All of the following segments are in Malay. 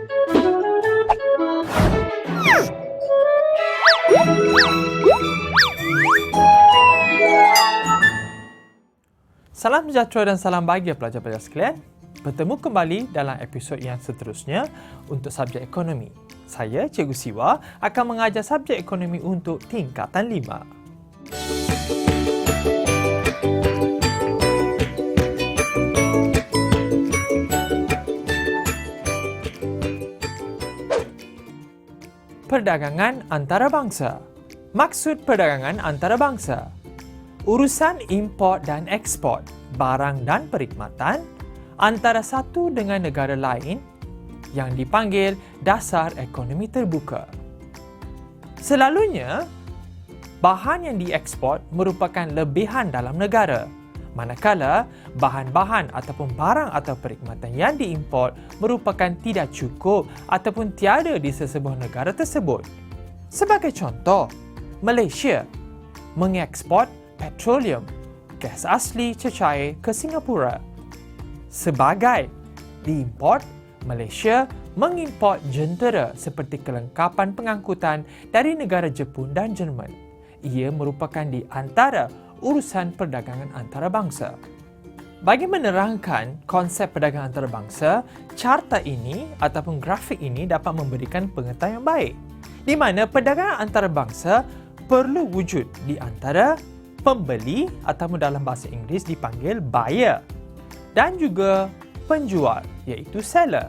Salam sejahtera dan salam bahagia pelajar-pelajar sekalian. Bertemu kembali dalam episod yang seterusnya untuk subjek ekonomi. Saya, Cikgu Siwa, akan mengajar subjek ekonomi untuk tingkatan 5. Perdagangan antarabangsa. Maksud perdagangan antarabangsa: urusan import dan ekspor barang dan perkhidmatan antara satu dengan negara lain yang dipanggil dasar ekonomi terbuka. Selalunya, bahan yang diekspor merupakan lebihan dalam negara, manakala bahan-bahan ataupun barang atau perkhidmatan yang diimport merupakan tidak cukup ataupun tiada di sesebuah negara tersebut. Sebagai contoh, Malaysia mengekspor petroleum, gas asli cecair ke Singapura. Sebagai diimport, Malaysia mengimport jentera seperti kelengkapan pengangkutan dari negara Jepun dan Jerman. Ia merupakan di antara urusan perdagangan antarabangsa. Bagi menerangkan konsep perdagangan antarabangsa, carta ini ataupun grafik ini dapat memberikan pengetahuan yang baik, di mana perdagangan antarabangsa perlu wujud di antara pembeli ataupun dalam bahasa Inggeris dipanggil buyer dan juga penjual iaitu seller,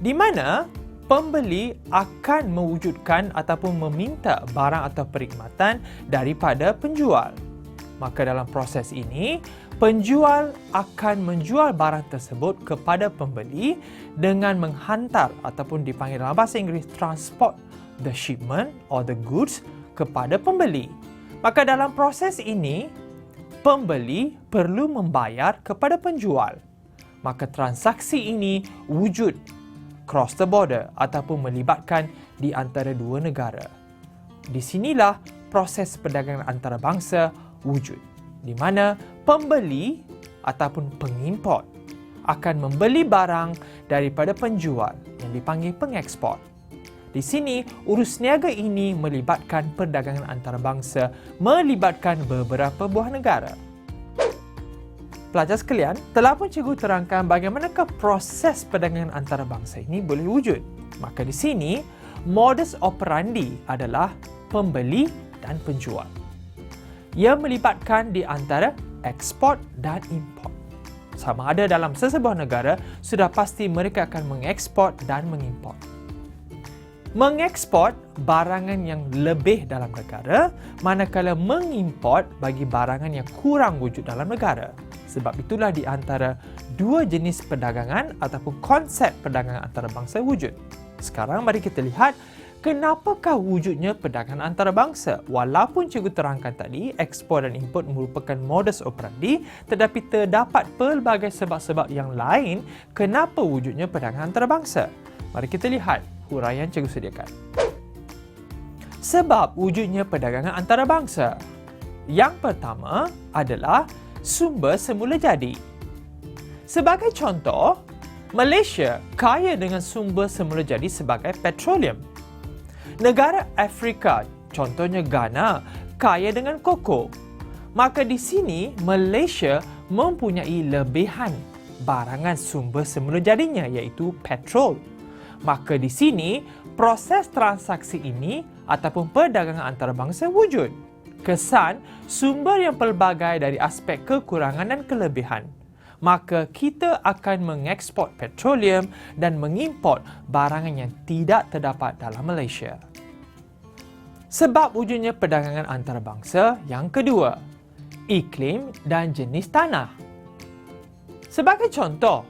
di mana pembeli akan mewujudkan ataupun meminta barang atau perkhidmatan daripada penjual. Maka dalam proses ini, penjual akan menjual barang tersebut kepada pembeli dengan menghantar ataupun dipanggil dalam bahasa Inggeris transport the shipment or the goods kepada pembeli. Maka dalam proses ini, pembeli perlu membayar kepada penjual. Maka transaksi ini wujud cross the border ataupun melibatkan di antara dua negara. Di sinilah proses perdagangan antarabangsa wujud, di mana pembeli ataupun pengimport akan membeli barang daripada penjual yang dipanggil pengekspor. Di sini, urus niaga ini melibatkan perdagangan antarabangsa melibatkan beberapa buah negara. Pelajar sekalian, telah pun cikgu terangkan bagaimanakah proses perdagangan antarabangsa ini boleh wujud. Maka di sini, modus operandi adalah pembeli dan penjual. Ia melibatkan di antara ekspor dan import. Sama ada dalam sesebuah negara, sudah pasti mereka akan mengekspor dan mengimport. Mengekspor barangan yang lebih dalam negara, manakala mengimport bagi barangan yang kurang wujud dalam negara. Sebab itulah di antara dua jenis perdagangan ataupun konsep perdagangan antarabangsa wujud. Sekarang mari kita lihat kenapakah wujudnya perdagangan antarabangsa. Walaupun cikgu terangkan tadi, ekspor dan import merupakan modus operandi, tetapi terdapat pelbagai sebab-sebab yang lain kenapa wujudnya perdagangan antarabangsa. Mari kita lihat huraian cikgu sediakan. Sebab wujudnya perdagangan antarabangsa. Yang pertama adalah sumber semula jadi. Sebagai contoh, Malaysia kaya dengan sumber semula jadi sebagai petroleum. Negara Afrika, contohnya Ghana, kaya dengan koko. Maka di sini Malaysia mempunyai lebihan barangan sumber semula jadinya iaitu petrol. Maka di sini, proses transaksi ini ataupun perdagangan antarabangsa wujud. Kesan sumber yang pelbagai dari aspek kekurangan dan kelebihan. Maka kita akan mengekspor petroleum dan mengimport barangan yang tidak terdapat dalam Malaysia. Sebab wujudnya perdagangan antarabangsa yang kedua, iklim dan jenis tanah. Sebagai contoh,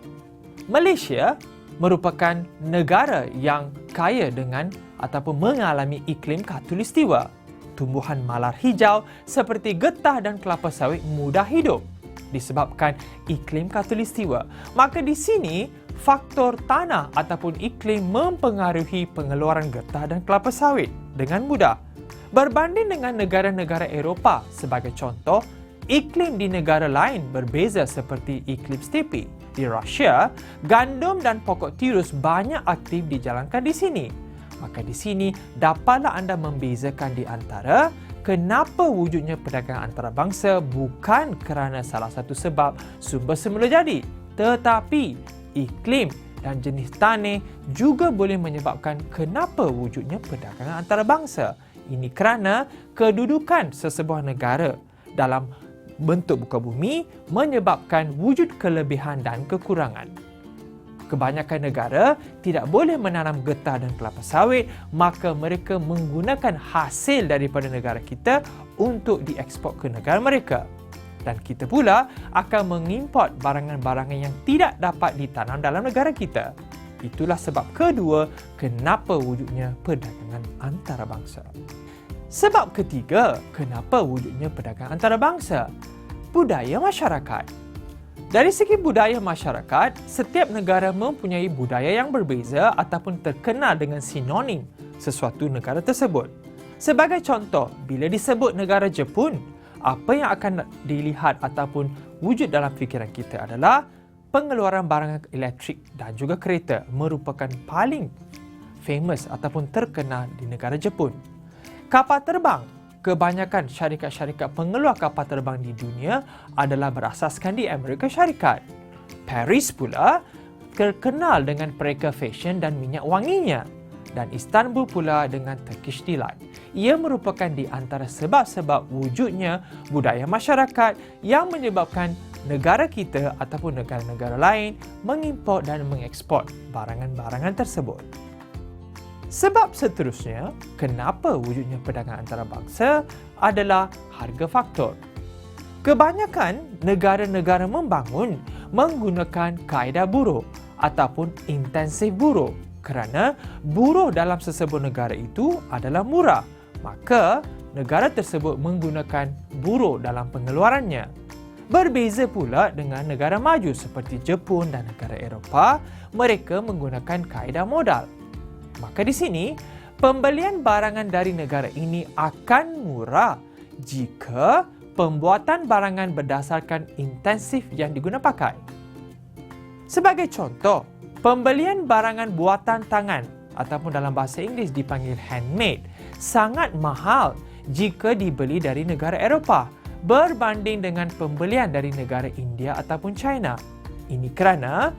Malaysia merupakan negara yang kaya dengan ataupun mengalami iklim khatulistiwa. Tumbuhan malar hijau seperti getah dan kelapa sawit mudah hidup disebabkan iklim khatulistiwa. Maka di sini, faktor tanah ataupun iklim mempengaruhi pengeluaran getah dan kelapa sawit dengan mudah. Berbanding dengan negara-negara Eropah sebagai contoh, Iklim di negara lain berbeza seperti iklim stepi. Di Rusia, gandum dan pokok tirus banyak aktif dijalankan di sini. Maka di sini dapatlah anda membezakan di antara kenapa wujudnya perdagangan antarabangsa bukan kerana salah satu sebab sumber semula jadi, tetapi iklim dan jenis tanah juga boleh menyebabkan kenapa wujudnya perdagangan antarabangsa. Ini kerana kedudukan sesebuah negara dalam bentuk muka bumi menyebabkan wujud kelebihan dan kekurangan. Kebanyakan negara tidak boleh menanam getah dan kelapa sawit, maka mereka menggunakan hasil daripada negara kita untuk diekspor ke negara mereka. Dan kita pula akan mengimport barangan-barangan yang tidak dapat ditanam dalam negara kita. Itulah sebab kedua kenapa wujudnya perdagangan antarabangsa. Sebab ketiga, kenapa wujudnya perdagangan antarabangsa? Budaya masyarakat. Dari segi budaya masyarakat, setiap negara mempunyai budaya yang berbeza ataupun terkenal dengan sinonim sesuatu negara tersebut. Sebagai contoh, bila disebut negara Jepun, apa yang akan dilihat ataupun wujud dalam fikiran kita adalah pengeluaran barangan elektrik dan juga kereta merupakan paling famous ataupun terkenal di negara Jepun. Kapal terbang, kebanyakan syarikat-syarikat pengeluar kapal terbang di dunia adalah berasaskan di Amerika Syarikat. Paris pula terkenal dengan pereka fashion dan minyak wanginya. Dan Istanbul pula dengan Turkish Delight. Ia merupakan di antara sebab-sebab wujudnya budaya masyarakat yang menyebabkan negara kita ataupun negara-negara lain mengimport dan mengekspor barangan-barangan tersebut. Sebab seterusnya, kenapa wujudnya perdagangan antarabangsa adalah harga faktor. Kebanyakan negara-negara membangun menggunakan kaedah buruh ataupun intensif buruh kerana buruh dalam sesebuah negara itu adalah murah. Maka, negara tersebut menggunakan buruh dalam pengeluarannya. Berbeza pula dengan negara maju seperti Jepun dan negara Eropah, mereka menggunakan kaedah modal. Maka di sini, pembelian barangan dari negara ini akan murah jika pembuatan barangan berdasarkan intensif yang digunapakai. Sebagai contoh, pembelian barangan buatan tangan ataupun dalam bahasa Inggeris dipanggil handmade sangat mahal jika dibeli dari negara Eropah berbanding dengan pembelian dari negara India ataupun China. Ini kerana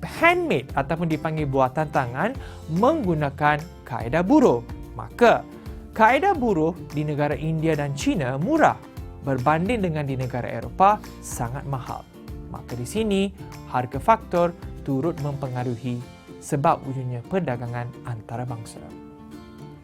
handmade ataupun dipanggil buatan tangan menggunakan kaedah buruh. Maka, kaedah buruh di negara India dan China murah berbanding dengan di negara Eropah sangat mahal. Maka di sini, harga faktor turut mempengaruhi sebab wujudnya perdagangan antarabangsa.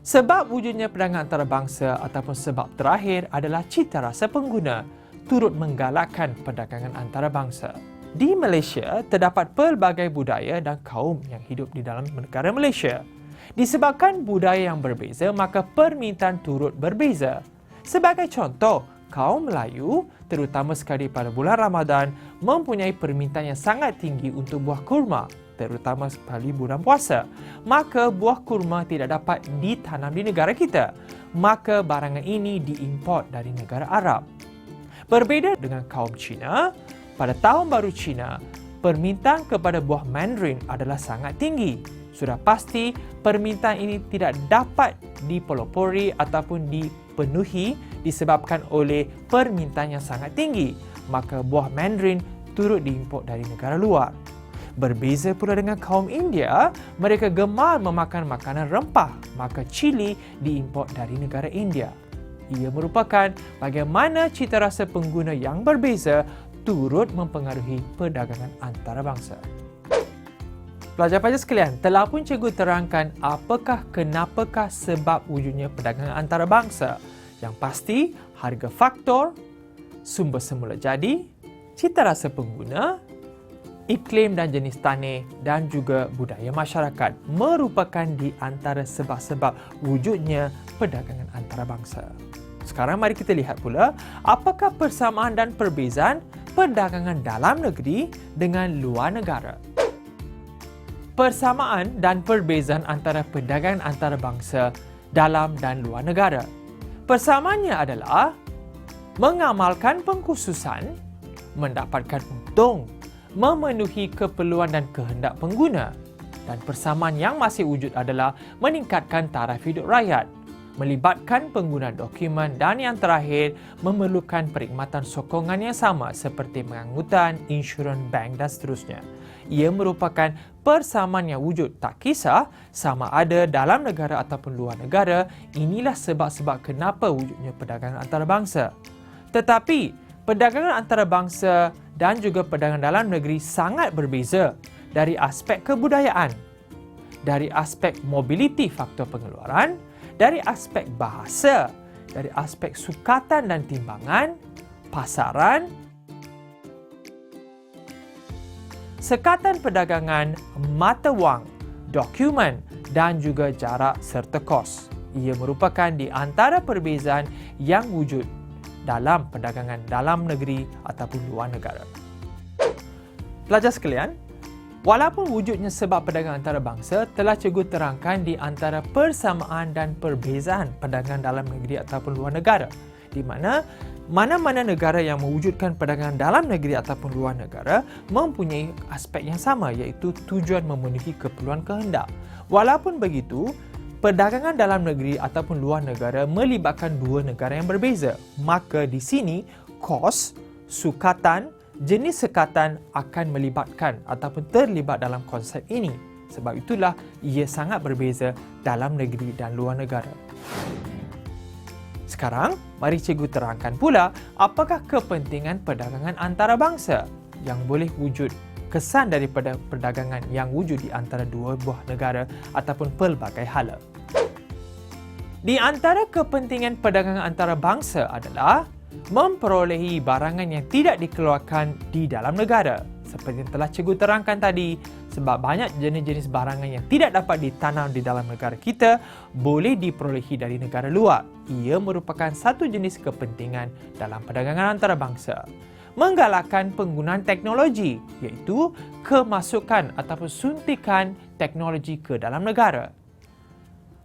Sebab wujudnya perdagangan antarabangsa ataupun sebab terakhir adalah cita rasa pengguna turut menggalakkan perdagangan antarabangsa. Di Malaysia, terdapat pelbagai budaya dan kaum yang hidup di dalam negara Malaysia. Disebabkan budaya yang berbeza, maka permintaan turut berbeza. Sebagai contoh, kaum Melayu, terutama sekali pada bulan Ramadan, mempunyai permintaan yang sangat tinggi untuk buah kurma, terutama sekali bulan puasa. Maka buah kurma tidak dapat ditanam di negara kita. Maka barangan ini diimport dari negara Arab. Berbeza dengan kaum Cina, pada tahun baru Cina, permintaan kepada buah mandarin adalah sangat tinggi. Sudah pasti, permintaan ini tidak dapat dipelopori ataupun dipenuhi disebabkan oleh permintaan yang sangat tinggi. Maka buah mandarin turut diimport dari negara luar. Berbeza pula dengan kaum India, mereka gemar memakan makanan rempah, maka cili diimport dari negara India. Ia merupakan bagaimana cita rasa pengguna yang berbeza turut mempengaruhi perdagangan antarabangsa. Pelajar-pelajar sekalian, telah pun cikgu terangkan kenapakah sebab wujudnya perdagangan antarabangsa. Yang pasti, harga faktor, sumber semula jadi, cita rasa pengguna, iklim dan jenis tanah dan juga budaya masyarakat merupakan di antara sebab-sebab wujudnya perdagangan antarabangsa. Sekarang mari kita lihat pula apakah persamaan dan perbezaan perdagangan dalam negeri dengan luar negara. Persamaan dan perbezaan antara perdagangan antarabangsa dalam dan luar negara. Persamaannya adalah mengamalkan pengkhususan, mendapatkan untung, memenuhi keperluan dan kehendak pengguna, dan persamaan yang masih wujud adalah meningkatkan taraf hidup rakyat, melibatkan pengguna dokumen dan yang terakhir memerlukan perkhidmatan sokongan yang sama seperti pengangkutan, insurans, bank dan seterusnya. Ia merupakan persamaan yang wujud tak kisah sama ada dalam negara ataupun luar negara. Inilah sebab-sebab kenapa wujudnya perdagangan antarabangsa. Tetapi perdagangan antarabangsa dan juga perdagangan dalam negeri sangat berbeza dari aspek kebudayaan, dari aspek mobiliti faktor pengeluaran, dari aspek bahasa, dari aspek sukatan dan timbangan, pasaran, sekatan perdagangan, mata wang, dokumen dan juga jarak serta kos. Ia merupakan di antara perbezaan yang wujud dalam perdagangan dalam negeri ataupun luar negara. Pelajar sekalian, walaupun wujudnya sebab perdagangan antarabangsa, telah cikgu terangkan di antara persamaan dan perbezaan perdagangan dalam negeri ataupun luar negara, di mana-mana negara yang mewujudkan perdagangan dalam negeri ataupun luar negara mempunyai aspek yang sama, iaitu tujuan memenuhi keperluan kehendak. Walaupun begitu, perdagangan dalam negeri ataupun luar negara melibatkan dua negara yang berbeza. Maka di sini, kos, sukatan, jenis sekatan akan melibatkan ataupun terlibat dalam konsep ini. Sebab itulah ia sangat berbeza dalam negeri dan luar negara. Sekarang, mari cikgu terangkan pula apakah kepentingan perdagangan antarabangsa yang boleh wujud kesan daripada perdagangan yang wujud di antara dua buah negara ataupun pelbagai hala. Di antara kepentingan perdagangan antarabangsa adalah memperolehi barangan yang tidak dikeluarkan di dalam negara. Seperti yang telah cikgu terangkan tadi, sebab banyak jenis-jenis barangan yang tidak dapat ditanam di dalam negara kita boleh diperolehi dari negara luar. Ia merupakan satu jenis kepentingan dalam perdagangan antarabangsa. Menggalakkan penggunaan teknologi, iaitu kemasukan ataupun suntikan teknologi ke dalam negara.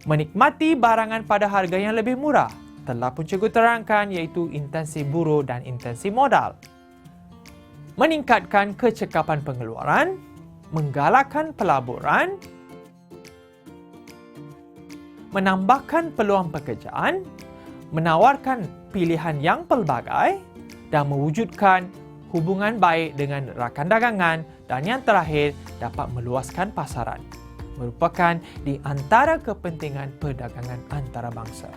Menikmati barangan pada harga yang lebih murah, telah pun cikgu terangkan, iaitu intensi buruh dan intensi modal. Meningkatkan kecekapan pengeluaran, menggalakkan pelaburan, menambahkan peluang pekerjaan, menawarkan pilihan yang pelbagai dan mewujudkan hubungan baik dengan rakan dagangan, dan yang terakhir dapat meluaskan pasaran. Merupakan di antara kepentingan perdagangan antarabangsa.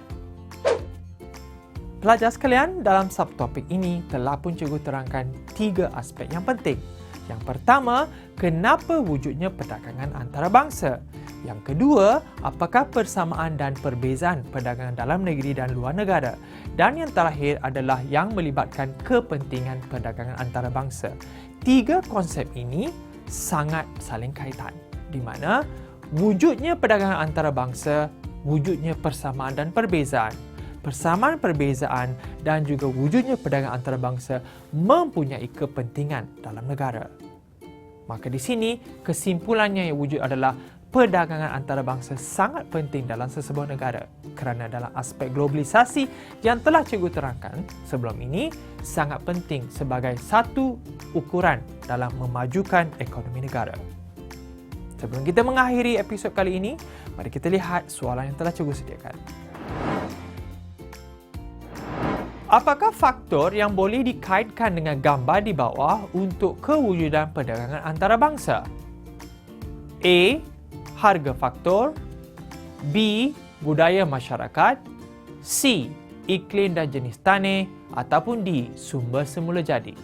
Pelajar sekalian, dalam subtopik ini telah pun cikgu terangkan 3 aspek yang penting. Yang pertama, kenapa wujudnya perdagangan antarabangsa? Yang kedua, apakah persamaan dan perbezaan perdagangan dalam negeri dan luar negara? Dan yang terakhir adalah yang melibatkan kepentingan perdagangan antarabangsa. 3 konsep ini sangat saling kaitan, di mana wujudnya perdagangan antarabangsa, wujudnya persamaan dan perbezaan. Persamaan perbezaan dan juga wujudnya perdagangan antarabangsa mempunyai kepentingan dalam negara. Maka di sini kesimpulannya yang wujud adalah perdagangan antarabangsa sangat penting dalam sesebuah negara kerana dalam aspek globalisasi yang telah cikgu terangkan sebelum ini sangat penting sebagai satu ukuran dalam memajukan ekonomi negara. Sebelum kita mengakhiri episod kali ini, mari kita lihat soalan yang telah cikgu sediakan. Apakah faktor yang boleh dikaitkan dengan gambar di bawah untuk kewujudan perdagangan antarabangsa? A. Harga faktor. B. Budaya masyarakat. C. Iklim dan jenis tanah. Ataupun D. Sumber semula jadi.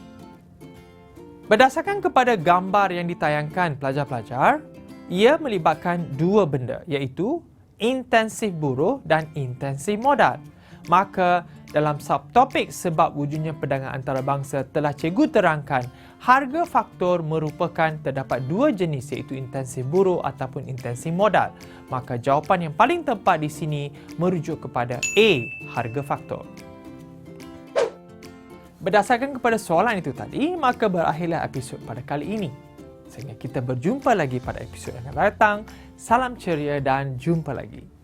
Berdasarkan kepada gambar yang ditayangkan pelajar-pelajar, ia melibatkan 2 benda, iaitu intensif buruh dan intensif modal. Maka dalam subtopik sebab wujudnya perdagangan antarabangsa telah cikgu terangkan harga faktor merupakan terdapat 2 jenis, iaitu intensif buruh ataupun intensif modal. Maka jawapan yang paling tepat di sini merujuk kepada A, harga faktor. Berdasarkan kepada soalan itu tadi, maka berakhirlah episod pada kali ini. Sehingga kita berjumpa lagi pada episod yang akan datang. Salam ceria dan jumpa lagi.